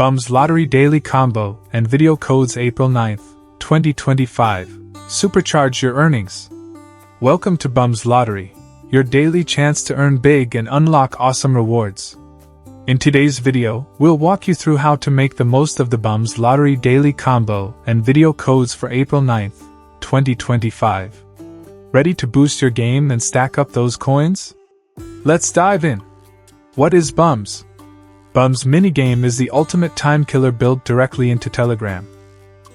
BUMS Lottery Daily Combo and Video Codes April 9th, 2025. Supercharge your earnings. Welcome to BUMS Lottery, your daily chance to earn big and unlock awesome rewards. In today's video, we'll walk you through how to make the most of the BUMS Lottery Daily Combo and Video Codes for April 9th, 2025. Ready to boost your game and stack up those coins? Let's dive in. What is BUMS? BUMS minigame is the ultimate time killer built directly into Telegram.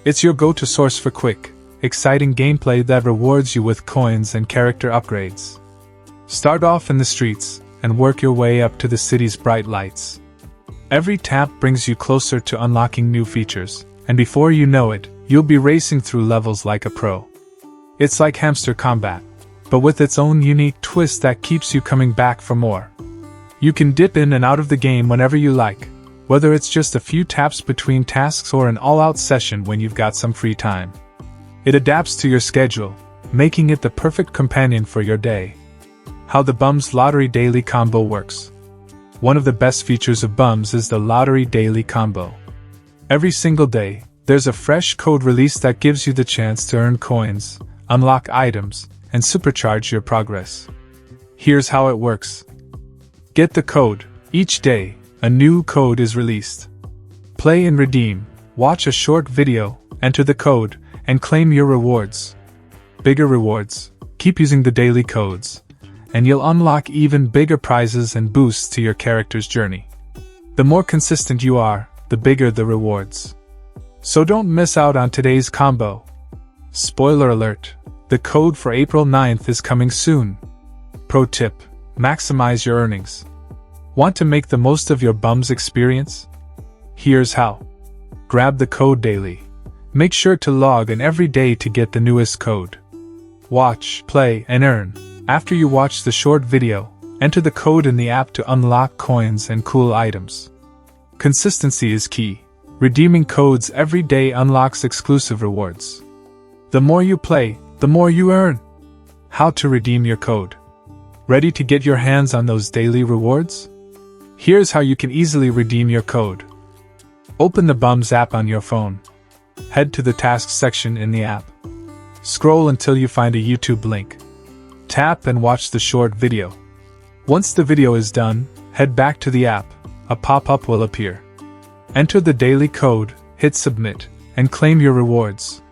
It's your go-to source for quick, exciting gameplay that rewards you with coins and character upgrades. Start off in the streets and work your way up to the city's bright lights. Every tap brings you closer to unlocking new features, and before you know it, you'll be racing through levels like a pro. It's like hamster combat, but with its own unique twist that keeps you coming back for more. You can dip in and out of the game whenever you like, whether it's just a few taps between tasks or an all-out session when you've got some free time. It adapts to your schedule, making it the perfect companion for your day. How the BUMS Lottery Daily Combo works. One of the best features of BUMS is the Lottery Daily Combo. Every single day, there's a fresh code release that gives you the chance to earn coins, unlock items, and supercharge your progress. Here's how it works. Get the code. Each day, a new code is released. Play and redeem, watch a short video, enter the code, and claim your rewards. Bigger rewards. Keep using the daily codes, and you'll unlock even bigger prizes and boosts to your character's journey. The more consistent you are, the bigger the rewards. So don't miss out on today's combo. Spoiler alert, the code for April 9th is coming soon. Pro tip: maximize your earnings. Want to make the most of your BUMS experience? Here's how. Grab the code daily. Make sure to log in every day to get the newest code. Watch, play, and earn. After you watch the short video, enter the code in the app to unlock coins and cool items. Consistency is key. Redeeming codes every day unlocks exclusive rewards. The more you play, the more you earn. How to redeem your code. Ready to get your hands on those daily rewards? Here's how you can easily redeem your code. Open the BUMS app on your phone. Head to the tasks section in the app. Scroll until you find a YouTube link. Tap and watch the short video. Once the video is done, head back to the app. A pop-up will appear. Enter the daily code, hit submit, and claim your rewards.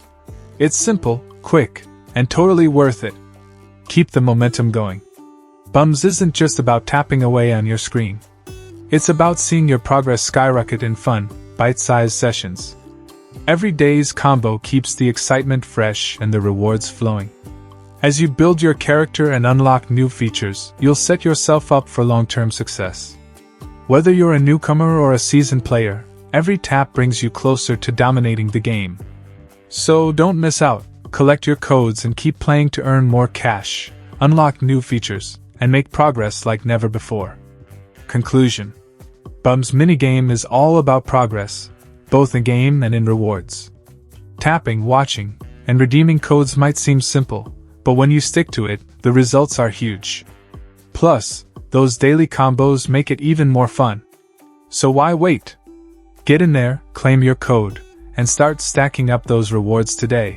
It's simple, quick, and totally worth it. Keep the momentum going. BUMS isn't just about tapping away on your screen. It's about seeing your progress skyrocket in fun, bite-sized sessions. Every day's combo keeps the excitement fresh and the rewards flowing. As you build your character and unlock new features, you'll set yourself up for long-term success. Whether you're a newcomer or a seasoned player, every tap brings you closer to dominating the game. So don't miss out. Collect your codes and keep playing to earn more cash, unlock new features, and make progress like never before. Conclusion. BUMS minigame is all about progress, both in game and in rewards. Tapping, watching, and redeeming codes might seem simple, but when you stick to it, the results are huge. Plus, those daily combos make it even more fun. So why wait? Get in there, claim your code, and start stacking up those rewards today.